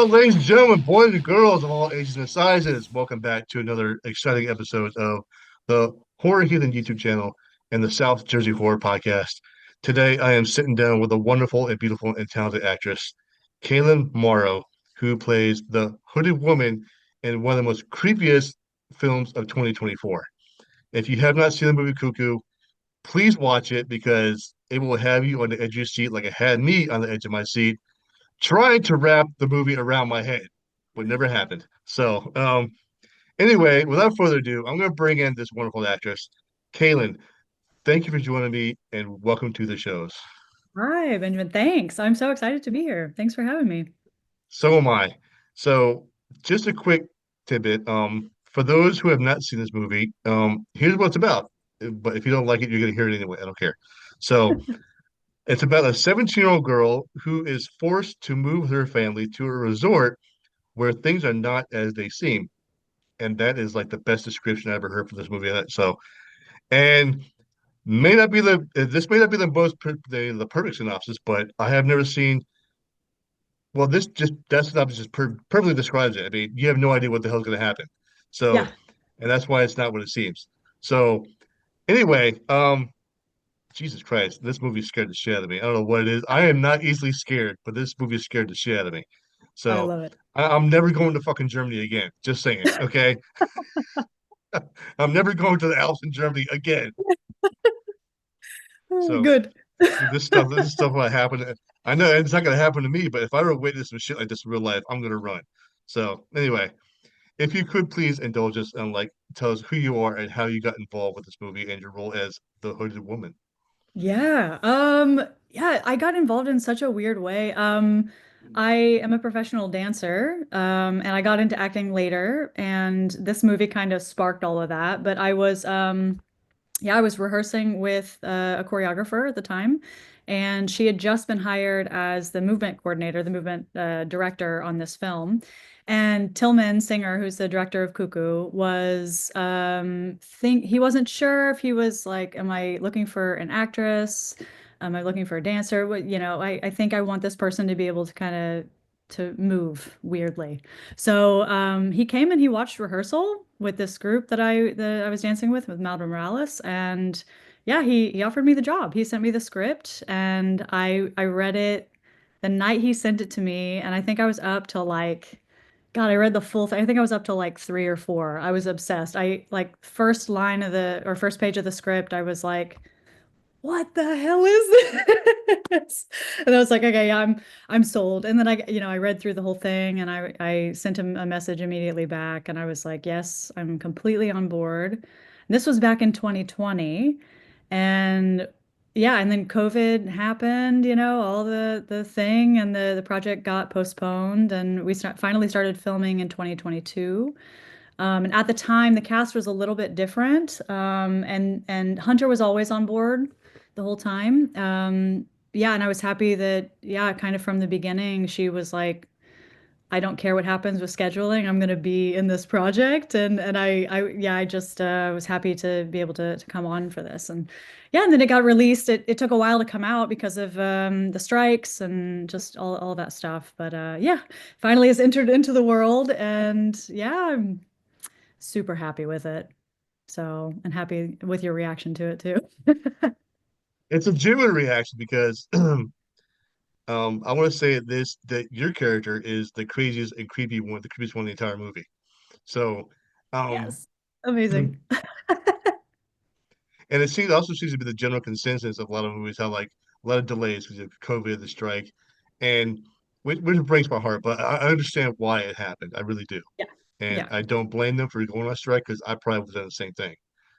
Ladies and gentlemen, boys and girls of all ages and sizes, welcome back to another exciting episode of the Horror Heathen YouTube channel and the South Jersey Horror Podcast. Today, I am sitting down with a wonderful and beautiful and talented actress, Kalin Morrow, who plays the hooded woman in one of the most creepiest films of 2024. If you have not seen the movie Cuckoo, please watch it because it will have you on the edge of your seat like it had me on the edge of my seat trying to wrap the movie around my head, but never happened. Anyway, without further ado, I'm going to bring in this wonderful actress, Kaylin. Thank you for joining me and welcome to the shows. Hi, Benjamin. Thanks. I'm so excited to be here. Thanks for having me. So am I. So, just a quick tidbit. For those who have not seen this movie, here's what it's about. But if you don't like it, you're going to hear it anyway. I don't care. So, it's about a 17-year-old girl who is forced to move with her family to a resort where things are not as they seem. And that is like the best description I ever heard for this movie. And may not be the this may not be the the perfect synopsis, but I have never seen. Well, this just that synopsis just perfectly describes it. I mean, you have no idea what the hell's going to happen. Yeah, So, and that's why it's not what it seems. So, anyway, Jesus Christ, this movie scared the shit out of me. I don't know what it is. I am not easily scared, but this movie scared the shit out of me. I So, love it. I'm never going to fucking Germany again. Just saying, okay? I'm never going to the Alps in Germany again. Oh, So good. this is stuff will happen. I know it's not gonna happen to me, but if I ever witness some shit like this in real life, I'm gonna run. So anyway, if you could please indulge us and like tell us who you are and how you got involved with this movie and your role as the hooded woman. Yeah. Yeah, I got involved in such a weird way. I am a professional dancer, and I got into acting later, and this movie kind of sparked all of that. But I was rehearsing with a choreographer at the time, and she had just been hired as the movement coordinator, the movement director on this film. And Tillman Singer, who's the director of Cuckoo, was think he wasn't sure if he was like, am I looking for an actress? Am I looking for a dancer? I think I want this person to be able to kind of to move weirdly. So he came and he watched rehearsal with this group that I was dancing with Malcolm Morales, and yeah, he offered me the job. He sent me the script, and I read it the night he sent it to me, and I think I was up till like, God, I read the full thing. I think I was up till like three or four. I was obsessed. I like first line of the or first page of the script, I was like, what the hell is this? And I was like, okay, yeah, I'm sold. And then I read through the whole thing and I sent him a message immediately back and I was like, yes, I'm completely on board. And this was back in 2020. And yeah, and then COVID happened, all the thing and the project got postponed and finally started filming in 2022. And at the time, the cast was a little bit different, and Hunter was always on board the whole time. Yeah, and I was happy that yeah, kind of from the beginning, she was like, "I don't care what happens with scheduling. I'm going to be in this project," and I just was happy to be able to come on for this, and yeah, and then it got released. It took a while to come out because of the strikes and just all that stuff, but yeah, finally it's entered into the world, and yeah, I'm super happy with it. So, and happy with your reaction to it too. It's a genuine reaction because I want to say this that your character is the craziest and the creepiest one in the entire movie. So um Yes. Amazing. And it seems also seems to be the general consensus of a lot of movies how like a lot of delays because of COVID, the strike, and which breaks my heart. But I understand why it happened. I really do, Yeah. and Yeah. I don't blame them for going on strike because I probably would have done the same thing.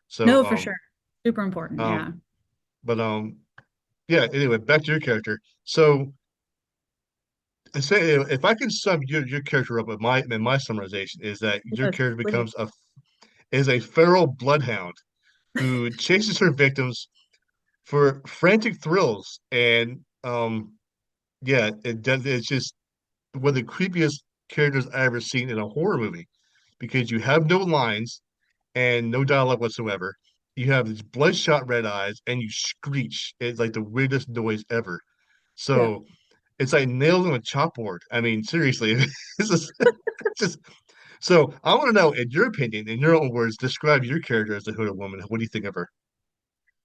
So No, for sure. Super important. Yeah. um, but yeah. Anyway, back to your character. So I say if I can sum your character up, in my summarization is that your Yes, character please. becomes a feral bloodhound who chases her victims for frantic thrills and yeah it's just one of the creepiest characters I ever seen in a horror movie because you have no lines and no dialogue whatsoever. You have these bloodshot red eyes and you screech. It's like the weirdest noise ever. Yeah. So it's like nails on a chalkboard. I mean, seriously, this is just so. I want to know, in your opinion, in your own words, describe your character as a hooded woman. What do you think of her?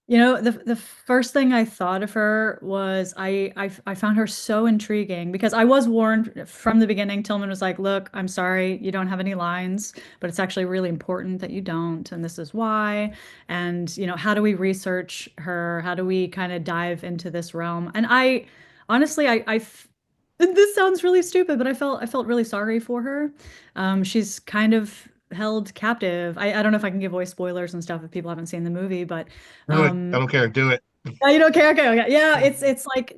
You know, the first thing I thought of her was I found her so intriguing because I was warned from the beginning. Tillman was like, "Look, I'm sorry, you don't have any lines, but it's actually really important that you don't, and this is why." And, how do we research her? How do we kind of dive into this realm? And I honestly, this sounds really stupid, but I felt really sorry for her. She's kind of held captive. I don't know if I can give away spoilers and stuff if people haven't seen the movie, but Do it. I um, don't care. Do it. oh, you don't care? Okay, okay. Yeah, it's like,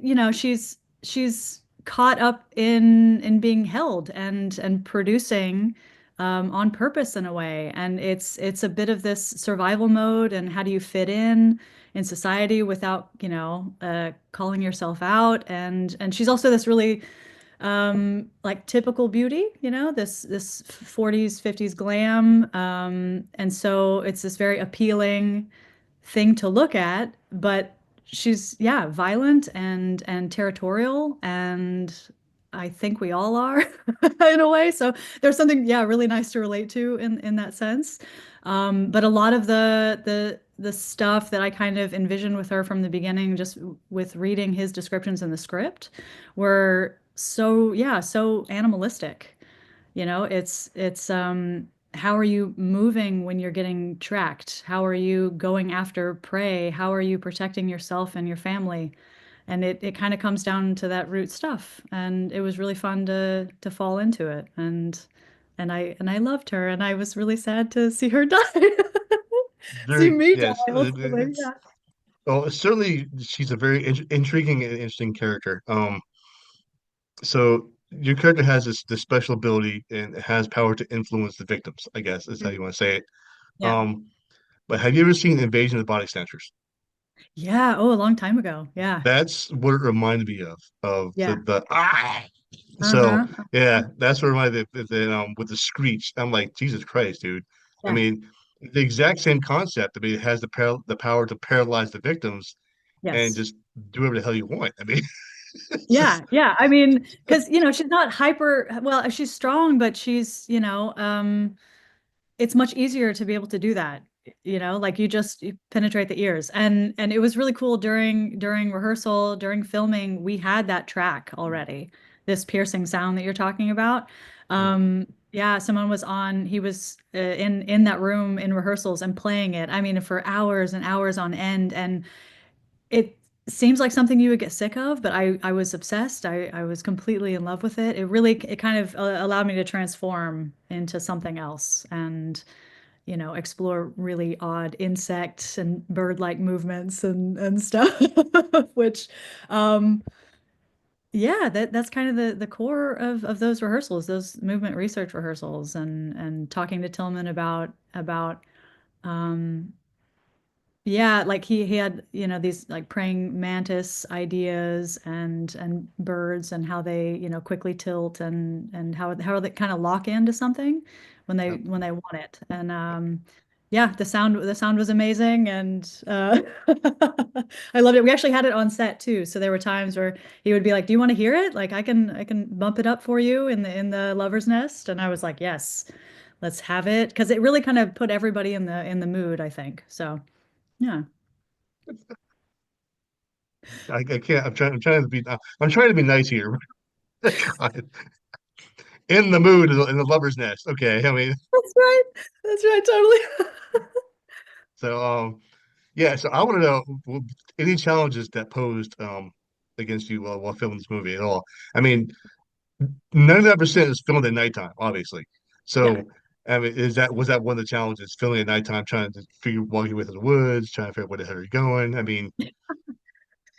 she's caught up in being held and producing on purpose in a way. And it's a bit of this survival mode and how do you fit in society without, calling yourself out. And she's also this really like typical beauty, this 40s, 50s glam. And so it's this very appealing thing to look at, but she's, yeah, violent and territorial, and I think we all are in a way. So there's something, yeah, really nice to relate to in that sense. But a lot of the stuff that I kind of envisioned with her from the beginning, just with reading his descriptions in the script, were so, yeah, so animalistic. It's how are you moving when you're getting tracked? How are you going after prey? How are you protecting yourself and your family? And it kind of comes down to that root stuff. And it was really fun to fall into it. And I loved her, and I was really sad to see her die. See Very me yes. die ultimately. Yeah. Well, certainly she's a very intriguing and interesting character. So your character has this special ability and it has power to influence the victims, I guess is how you want to say it. Yeah. Um, but have you ever seen Invasion of the Body Snatchers? Yeah. Oh, a long time ago. Yeah. That's what it reminded me of Yeah. the ah. So Uh-huh. yeah, that's what reminded me with the screech. I'm like, Jesus Christ, dude. I Yeah. mean, the exact same concept. I mean, it has the power to paralyze the victims and Yes. just do whatever the hell you want. I mean, it's Yeah, just yeah. I mean, because she's not hyper, well, she's strong, but she's, it's much easier to be able to do that. Like you penetrate the ears. And it was really cool during rehearsal, during filming, we had that track already, this piercing sound that you're talking about. Yeah, someone was on, he was in that room in rehearsals and playing it. I mean, for hours and hours on end. And it seems like something you would get sick of, but I was obsessed. I was completely in love with it. It kind of allowed me to transform into something else and, explore really odd insect and bird-like movements and stuff, which, um, yeah, that's kind of the core of those rehearsals, those movement research rehearsals, and talking to Tillman about um, yeah, like he had, these like praying mantis ideas and birds and how they, quickly tilt and how they kind of lock into something when they want it. And yeah, the sound was amazing, and I loved it. We actually had it on set too. So there were times where he would be like, "Do you want to hear it? Like I can bump it up for you in the lover's nest." And I was like, "Yes, let's have it." Because it really kind of put everybody in the mood, I think. So yeah. I can't. I'm trying to be nice here. God. In the mood in the lover's nest. Okay, I mean, That's right. That's right. Totally. so yeah. So I want to know any challenges that posed against you while filming this movie at all. I mean, 99% is filmed at nighttime, obviously. Yeah. So I mean, was that one of the challenges filming at nighttime, trying to figure walk your way through the woods, trying to figure out where the hell you're going? I mean,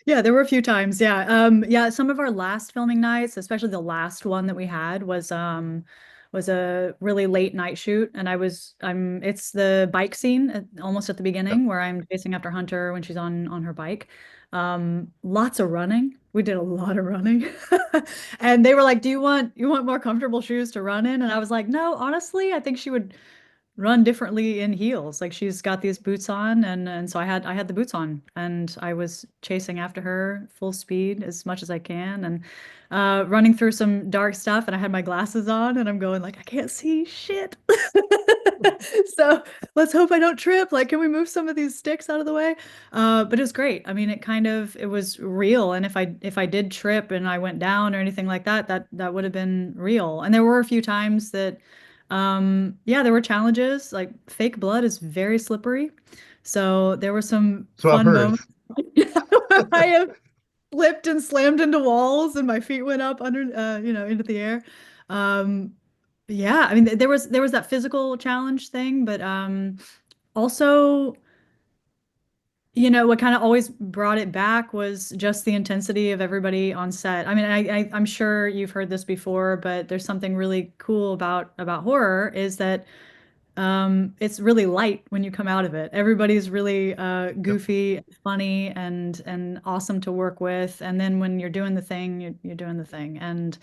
Yeah, there were a few times. Yeah. Yeah, some of our last filming nights, especially the last one that we had was a really late night shoot. And it's the bike scene almost at the yeah. beginning where I'm chasing after Hunter when she's on her bike. Lots of running. We did a lot of running. And they were like, "Do you want more comfortable shoes to run in?" And I was like, "No, honestly, I think she would run differently in heels. Like she's got these boots on and so I had the boots on and I was chasing after her full speed as much as I can and running through some dark stuff and I had my glasses on and I'm going like I can't see shit. So let's hope I don't trip. Like, can we move some of these sticks out of the way? But it was great. I mean, it was real. And if I did trip and I went down or anything like that, that would have been real. And there were a few times that, yeah, there were challenges. Like fake blood is very slippery, so there were some So I've fun heard. moments. I have slipped and slammed into walls, and my feet went up under, into the air. Um, yeah, I mean, there was that physical challenge thing, but also, what kind of always brought it back was just the intensity of everybody on set. I mean, I'm sure you've heard this before, but there's something really cool about horror is that it's really light when you come out of it. Everybody's really Yep. goofy, funny, and awesome to work with. And then when you're doing the thing, you're doing the thing. And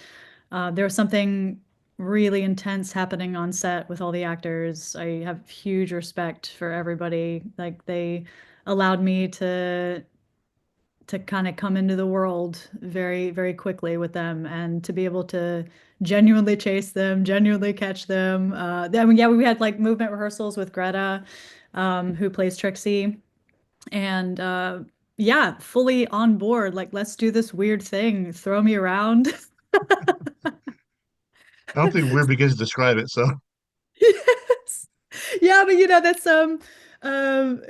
there was something really intense happening on set with all the actors. I have huge respect for everybody. Like they allowed me to kind of come into the world very, very quickly with them and to be able to genuinely chase them, genuinely catch them. I mean, yeah, we had like movement rehearsals with Greta, who plays Trixie, and yeah, fully on board. Like, let's do this weird thing, throw me around. I don't think weird begins to describe it. So Yes. Yeah, but that's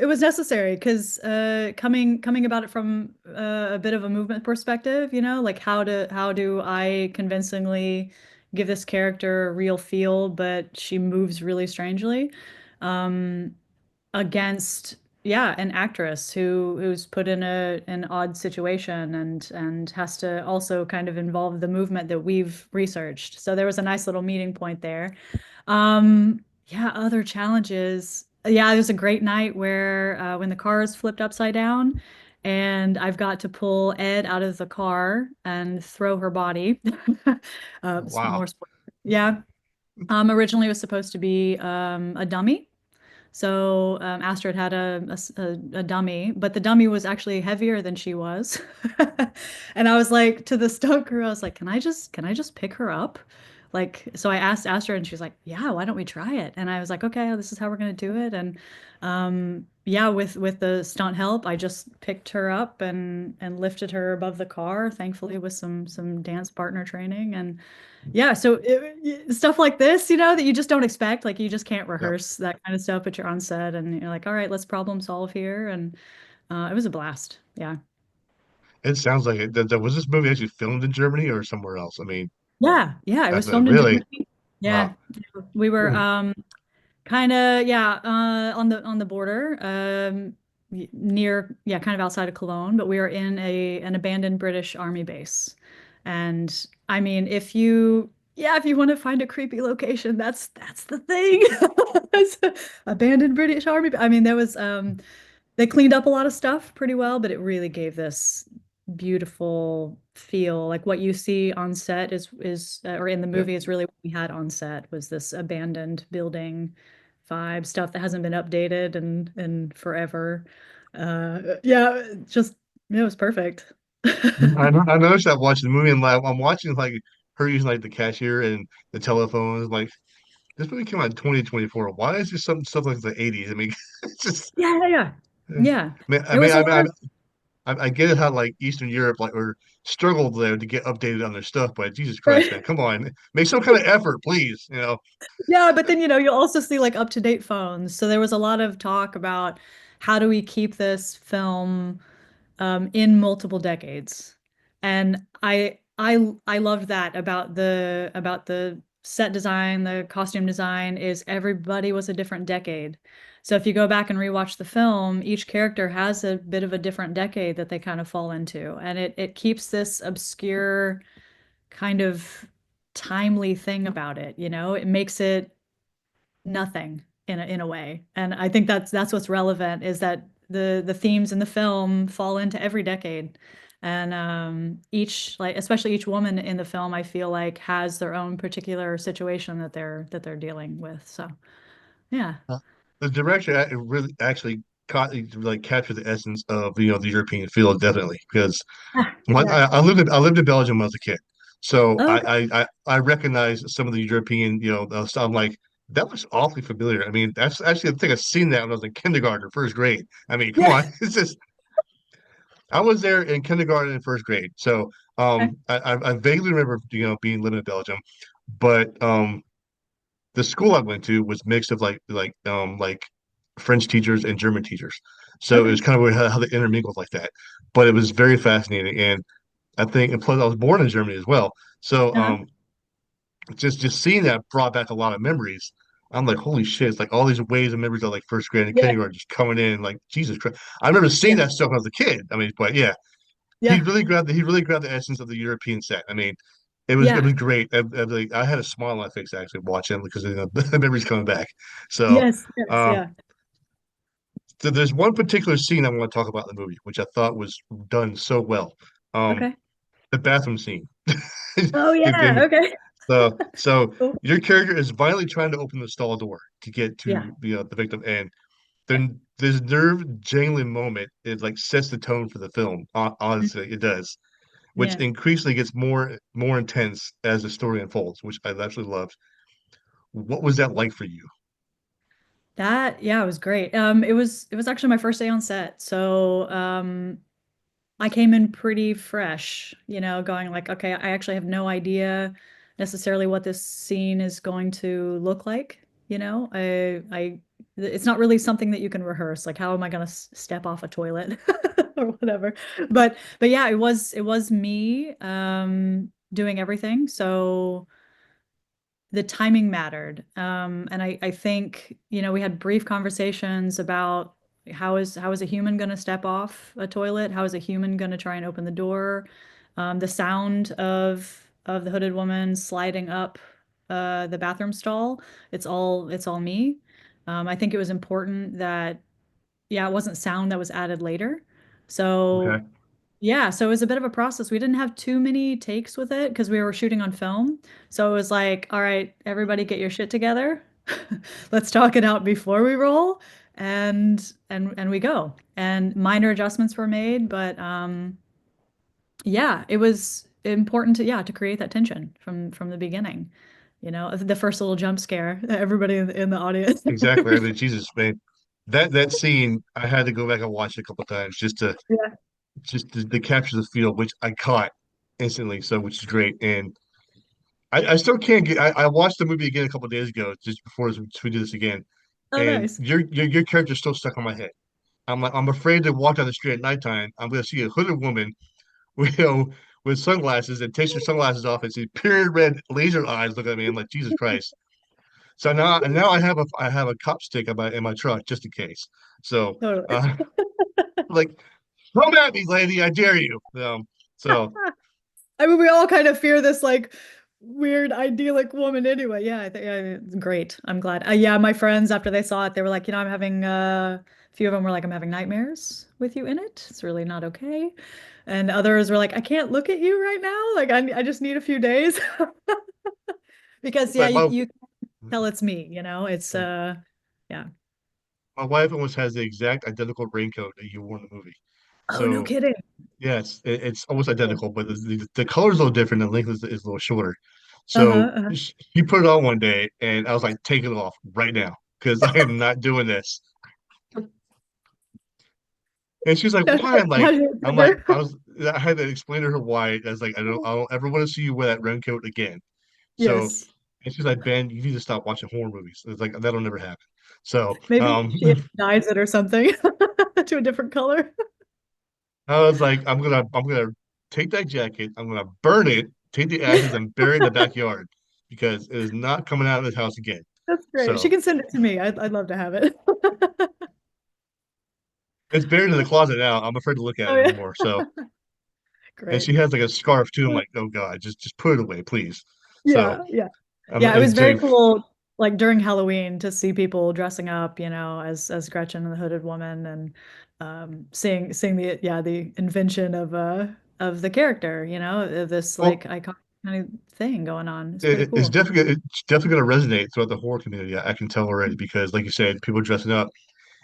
it was necessary because coming about it from a bit of a movement perspective, like how do I convincingly give this character a real feel, but she moves really strangely, um, against yeah, an actress who's put in an odd situation and has to also kind of involve the movement that we've researched. So there was a nice little meeting point there. Yeah, other challenges. Yeah, it was a great night where when the cars flipped upside down, and I've got to pull Ed out of the car and throw her body. More wow. spoilers. Yeah. Originally it was supposed to be a dummy. So Astrid had a dummy, but the dummy was actually heavier than she was. And I was like to the stunt crew, I was like, can I just pick her up? Like, so I asked Astrid and she was like, yeah, why don't we try it? And I was like, okay, this is how we're gonna do it. And yeah, with the stunt help, I just picked her up and lifted her above the car, thankfully with some dance partner training. And yeah, so stuff like this, that you just don't expect, like you just can't Yep. rehearse that kind of stuff, but you're on set and you're like, all right, let's problem solve here. And it was a blast. Yeah. It sounds like it. Was this movie actually filmed in Germany or somewhere else? I mean, Yeah. Yeah. It was filmed in really, Germany. wow. Yeah. We were Hmm. kind of yeah, on the border, near yeah, kind of outside of Cologne, but we were in an abandoned British army base. And I mean, if you want to find a creepy location, that's the thing. It's a abandoned British army. I mean, there was they cleaned up a lot of stuff pretty well, but it really gave this beautiful feel. Like what you see on set is or in the Yep. movie is really what we had on set was this abandoned building vibe, stuff that hasn't been updated and forever. Yeah, just it was perfect. I noticed that watching the movie and like I'm watching like her using like the cashier and the telephones. Like this movie came out in 2024. Why is there some stuff like the 80s? I mean, it's just. Yeah, yeah, yeah. I Yeah. mean, I There mean, was a I, lot I, of I get how like Eastern Europe like or struggled there to get updated on their stuff, but Jesus Christ, man, right. come on, make some kind of effort, please. Yeah, but then you'll also see like up-to-date phones. So there was a lot of talk about how do we keep this film in multiple decades. And I loved that about the set design, the costume design is everybody was a different decade. So if you go back and rewatch the film, each character has a bit of a different decade that they kind of fall into. And it keeps this obscure kind of timely thing about it, It makes it nothing in a way. And I think that's what's relevant is that the themes in the film fall into every decade. And each like especially each woman in the film I feel like has their own particular situation that they're dealing with. So Yeah. Uh, the director really actually caught like captured the essence of the European feel definitely because Ah, when yeah. I lived in Belgium when I was a kid, so Okay. I recognized some of the European so I'm like that looks awfully familiar. I mean that's actually I think I've seen that when I was in kindergarten or first grade. I mean come Yeah. on, it's just I was there in kindergarten and first grade, so Okay. I vaguely remember being living in Belgium, but the school I went to was mixed of like French teachers and German teachers. So it Okay. was kind of weird how they intermingled like that. But it was very fascinating. And I think and plus I was born in Germany as well. So Uh-huh. just seeing that brought back a lot of memories. I'm like, holy shit, it's like all these waves and memories of like first grade and Yeah. kindergarten just coming in, like Jesus Christ. I remember seeing Yeah. that stuff when I was a kid. I mean, but yeah, Yeah. he really grabbed the essence of the European set. I mean, it Yeah. was great. I had a smile on my face actually watching because the memories coming back. So, Yes. Yes. um, Yeah. so there's one particular scene I want to talk about in the movie, which I thought was done so well. Um, Okay. the bathroom scene. Oh yeah. And Okay. so Cool. your character is violently trying to open the stall door to get Yeah. to the victim, and then this nerve jangling moment it like sets the tone for the film. Honestly, it does, which Yeah. increasingly gets more intense as the story unfolds, which I absolutely loved. What was that like for you? That yeah, it was great. It was actually my first day on set. So I came in pretty fresh, going like, okay, I actually have no idea necessarily what this scene is going to look like. It's not really something that you can rehearse. Like, how am I going to step off a toilet or whatever? But yeah, it was me doing everything. So the timing mattered. And I think, we had brief conversations about how is a human going to step off a toilet? How is a human going to try and open the door? The sound of the hooded woman sliding up the bathroom stall. It's all me. I think it was important that yeah, it wasn't sound that was added later. So Okay. yeah, so it was a bit of a process. We didn't have too many takes with it because we were shooting on film. So it was like, all right, everybody get your shit together. Let's talk it out before we roll and we go. And minor adjustments were made, but yeah, it was important to create that tension from the beginning. The first little jump scare, everybody in the audience. Exactly. I mean, Jesus, man, that scene I had to go back and watch it a couple times Yeah. to capture the feel, which I caught instantly. So, which is great. And I still can't get. I watched the movie again a couple days ago, just before we do this again. Oh, And nice. your character's still stuck on my head. I'm like, I'm afraid to walk down the street at nighttime. I'm going to see a hooded woman with, with sunglasses and takes her sunglasses off and see period red laser eyes looking at me. I'm like, Jesus Christ. So now I have a cop stick in my truck just in case. So Totally. like come at me, lady, I dare you. So I mean, we all kind of fear this like weird idyllic woman anyway. Yeah, I think it's great. I'm glad. Yeah, my friends after they saw it, they were like, I'm having a few of them were like, I'm having nightmares with you in it. It's really not okay. And others were like, I can't look at you right now. Like I just need a few days. Because yeah, like you can tell it's me, It's yeah. my wife almost has the exact identical raincoat that you wore in the movie. Oh, no So kidding. yes, it's almost Cool. identical, but the color's a little different. The length is a little shorter. Uh-huh, So uh-huh. she put it on one day, and I was like, "Take it off right now, because I am not doing this." And she's like, "Why?" How's your there? I had to explain to her why. I was like, I don't ever want to see you wear that raincoat again." So, Yes. and she's like, "Ben, you need to stop watching horror movies." It's like that'll never happen. So, Maybe she dyes it or something to a different color. I was like, I'm gonna take that jacket, I'm gonna burn it, take the ashes and bury it in the backyard because it is not coming out of this house again. That's great. She So can send it to me. I'd love to have it. it's buried in the closet now. I'm afraid to look at Oh it yeah. anymore. So and Great. she has like a scarf too. I'm like, oh God, just put it away, please. So Yeah, yeah. I'm Yeah, it was it's very like, cool like during Halloween to see people dressing up, as Gretchen and the Hooded Woman and seeing the invention of the character, this well, like icon. kind of thing going on. It's pretty It's cool. definitely going to resonate throughout the horror community. I can tell already because, like you said, people dressing up.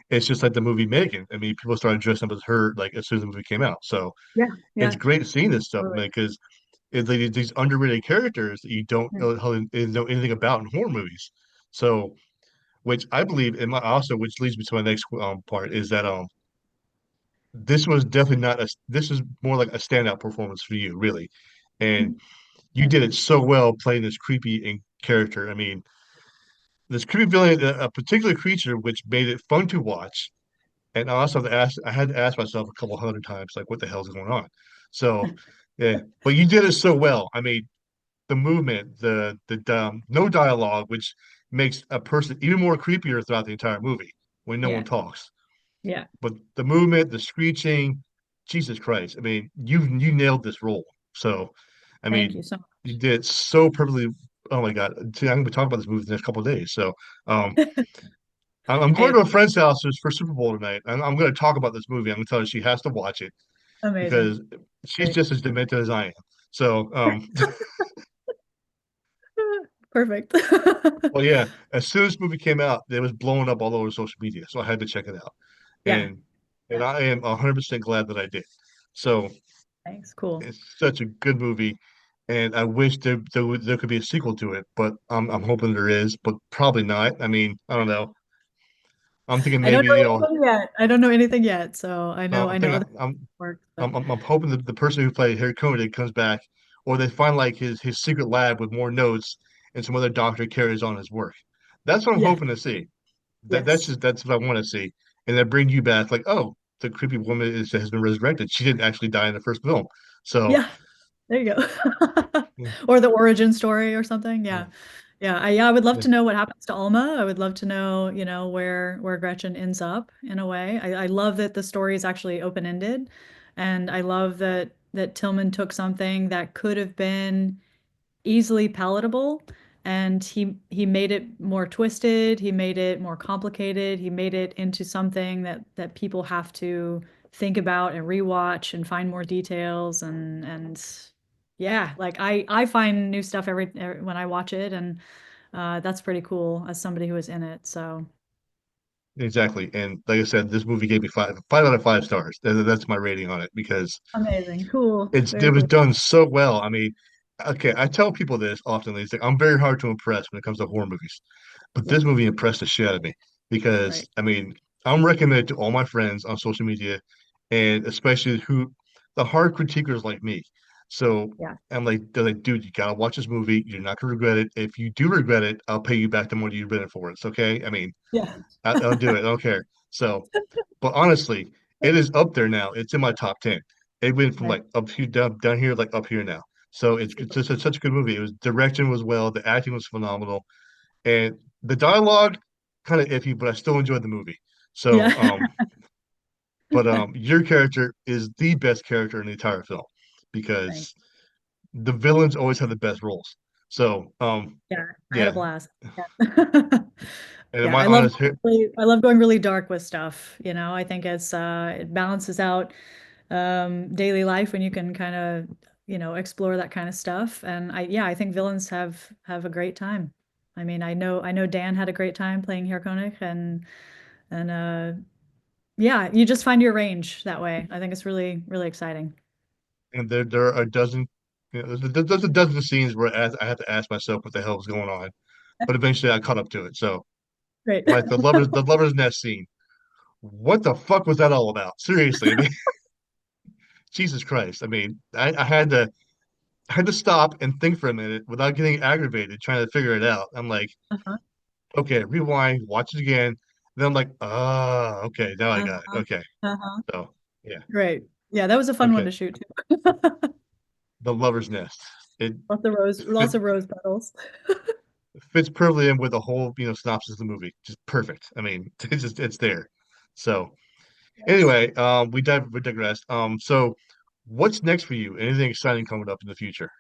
It's just like the movie Megan. I mean, people started dressing up as her like as soon as the movie came out. So Yeah, it's yeah, great seeing this stuff, totally. man, because it's like these underrated characters that you don't Yeah. know how they know anything about in horror movies. So, which I believe, and also which leads me to my next part is that this was definitely not a this is more like a standout performance for you, really, and Mhm. you Thanks. did it so well playing this creepy character. I mean, this creepy villain, a particular creature, which made it fun to watch. And I had to ask myself a couple hundred times, like, what the hell's going on? So, yeah, but you did it so well. I mean, the movement, no dialogue, which makes a person even more creepier throughout the entire movie when no one Yeah, talks. yeah. But the movement, the screeching, Jesus Christ! I mean, you nailed this role. So, I Thank you mean, so you did so perfectly. Oh my God! See, I'm going to be talking about this movie the next couple of days. So, um, much. I'm going Hey, to a friend's house for Super Bowl tonight. I'm going to talk about this movie. I'm going to tell her she has to watch it amazing. because she's Great. just as demented as I am. So, Perfect. well, yeah, as soon as this movie came out, it was blowing up all over social media. So I had to check it out. Yeah, And yeah. I am 100% glad that I did. So Thanks. Cool. it's such a good movie. And I wish there could be a sequel to it, but I'm hoping there is, but probably not. I mean, I don't know. I'm thinking I don't maybe, know anything yet. I don't know anything yet, so I'm I know thinking other work, but I'm hoping that the person who played Harry Connick comes back, or they find like his secret lab with more notes, and some other doctor carries on his work. That's what I'm yeah, hoping to see. yes. That's what I want to see, and then bring you back like, oh, the creepy woman has been resurrected. She didn't actually die in the first film, so Yeah, there you go. yeah, Or the origin story or something. yeah, Yeah. Yeah, I would love yeah. to know what happens to Alma. I would love to know, where Gretchen ends up in a way. I love that the story is actually open-ended, and I love that Tillman took something that could have been easily palatable, and he made it more twisted, he made it more complicated, he made it into something that people have to think about and rewatch and find more details, and yeah, like I find new stuff every when I watch it, and that's pretty cool as somebody who was in it. So Exactly. And like I said, this movie gave me five out of 5 stars. That's my rating on it because amazing, cool, it very was cool. done so well. I mean, okay, I tell people this often. It's like I'm very hard to impress when it comes to horror movies, but Yeah, this movie impressed the shit out of me because right. I mean, I'm recommending it to all my friends on social media, and especially the hard critiquers like me. So Yeah, they're like, dude, you gotta watch this movie. You're not gonna regret it. If you do regret it, I'll pay you back the money you've been for it. It's okay. I mean, yeah. I'll do it. I don't care. So, but honestly, it is up there now. It's in my top 10. It went from Nice. like up here down here like up here now. So it's just such a good movie. It was direction was well, the acting was phenomenal, and the dialogue kind of iffy, but I still enjoyed the movie. So Yeah. but your character is the best character in the entire film Thanks. because the villains always have the best roles. So Yeah, I had a yeah, blast. Yeah. and in Yeah, my honest I love going really dark with stuff, I think it balances out daily life when you can kind of, explore that kind of stuff. And I think villains have a great time. I mean, I know Dan had a great time playing Harkonnen, and yeah, you just find your range that way. I think it's really, really exciting. and there are a dozen, there's a dozen scenes where I had to ask myself what the hell was going on, but eventually I caught up to it. So, Great. like the lovers nest scene, what the fuck was that all about? Seriously, I mean, Jesus Christ, I mean, I had to stop and think for a minute without getting aggravated trying to figure it out. I'm like, Uh-huh. okay, rewind, watch it again. Then I'm like, ah, okay, now I got it. Uh-huh. Okay, Uh-huh. so yeah, Great. Yeah, that was a fun one okay, to shoot too. the lovers nest. It Lots fit, of rose petals. fits perfectly in with the whole synopsis of the movie, just perfect. I mean, it's there. So Nice. anyway, we digressed. So what's next for you? Anything exciting coming up in the future?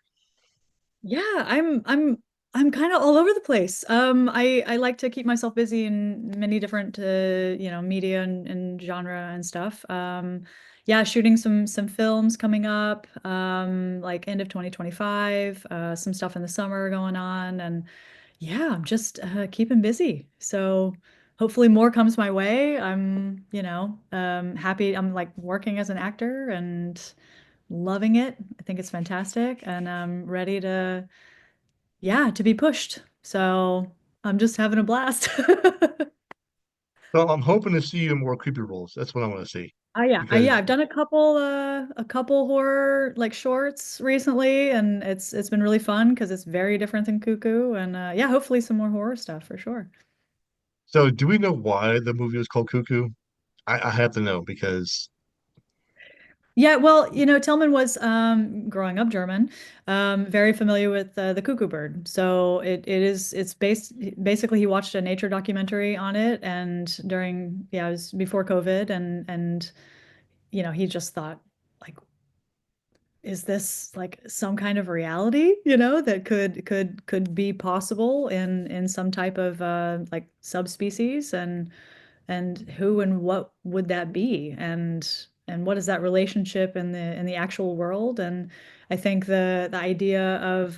Yeah, I'm kind of all over the place. I like to keep myself busy in many different media and genre and stuff. yeah, shooting some films coming up, like end of 2025, some stuff in the summer going on, and yeah, I'm just keeping busy. So hopefully more comes my way. I'm, happy. I'm like working as an actor and loving it. I think it's fantastic, and I'm ready to, yeah, to be pushed. So I'm just having a blast. So I'm hoping to see you in more creepy roles. That's what I want to see Yeah, because I've done a couple horror like shorts recently, and it's been really fun because it's very different than Cuckoo, and yeah, hopefully some more horror stuff for sure. so do we know why the movie was called Cuckoo? I have to know because Yeah, well, Tillman was growing up German, very familiar with the cuckoo bird. So it's basically he watched a nature documentary on it, and during yeah, it was before COVID, and he just thought like, is this like some kind of reality, that could be possible in some type of like subspecies, and who and what would that be, and what is that relationship in the actual world? And I think the idea of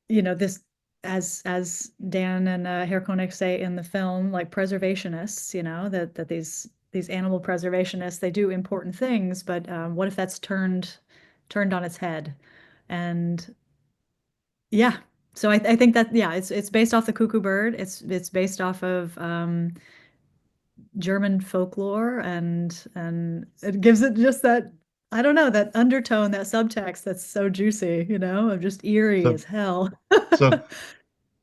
this, as Dan and Herr Koenig say in the film, like preservationists, that these animal preservationists, they do important things, but what if that's turned on its head? And yeah, so I think that yeah, it's based off the cuckoo bird. It's based off of German folklore, and it gives it just that, I don't know, that undertone, that subtext that's so juicy, of just eerie so as hell. so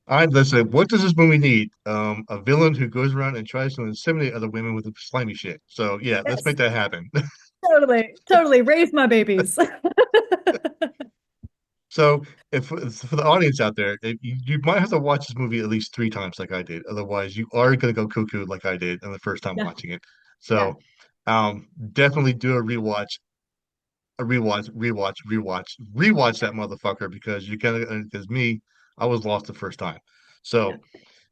I let's say what does this movie need? A villain who goes around and tries to inseminate other women with slimy shit. So yeah, let's Yes, make that happen. totally, totally. Raise my babies. So if for the audience out there, you might have to watch this movie at least three times, like I did. Otherwise, you are going to go cuckoo, like I did, on the first time Yeah, watching it. yeah. So, definitely do rewatch that motherfucker because you're gonna. Because me, I was lost the first time. Yeah. So,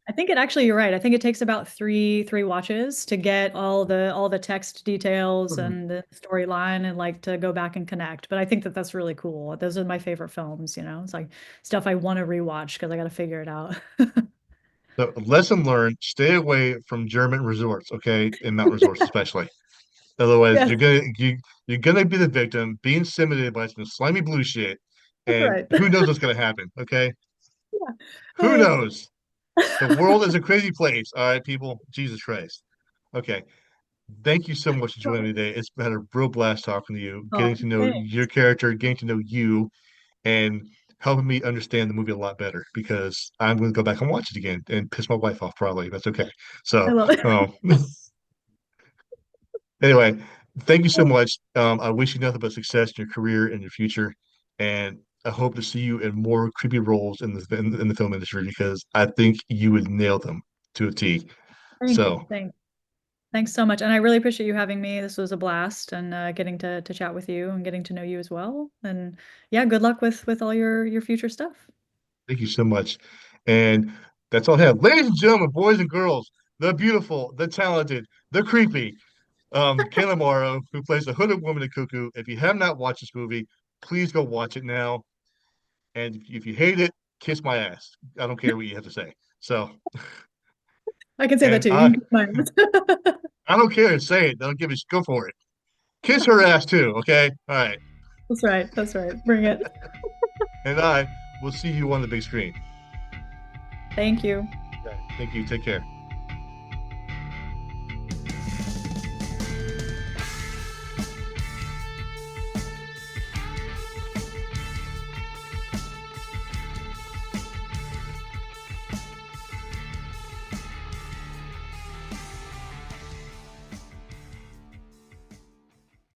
I think it actually, you're right. I think it takes about three watches to get all the text details mhm. and the storyline, and like to go back and connect. But I think that that's really cool. Those are my favorite films, It's like stuff I want to rewatch because I got to figure it out. So lesson learned: stay away from German resorts, okay, in mountain resorts especially. Otherwise, Yes, you're gonna be the victim, being intimidated by some slimy blue shit, that's and right. who knows what's gonna happen? Okay, Yeah. who Oh, knows? The world is a crazy place. All right, people. Jesus Christ. Okay. Thank you so much for joining me today. It's been a real blast talking to you, getting oh, to know thanks. your character, getting to know you, and helping me understand the movie a lot better because I'm going to go back and watch it again and piss my wife off probably. That's okay. I So, love it. anyway, thank you so much. I wish you nothing but success in your career and your future, and I hope to see you in more creepy roles in the film industry because I think you would nail them to a T. Thank you. So, Thanks so much. And I really appreciate you having me. This was a blast, and getting to chat with you and getting to know you as well. And yeah, good luck with all your future stuff. thank you so much. And that's all I have. Ladies and gentlemen, boys and girls, the beautiful, the talented, the creepy, Kalin Morrow, who plays the hooded woman in Cuckoo. If you have not watched this movie, please go watch it now. And if you hate it, kiss my ass. I don't care what you have to say. So, I can say that and too. You can kiss my ass. I don't care. Say it. Don't give a go for it. Kiss her ass too. Okay. All right. That's right. That's right. Bring it. And I will see you on the big screen. Thank you. Okay. Thank you. Take care.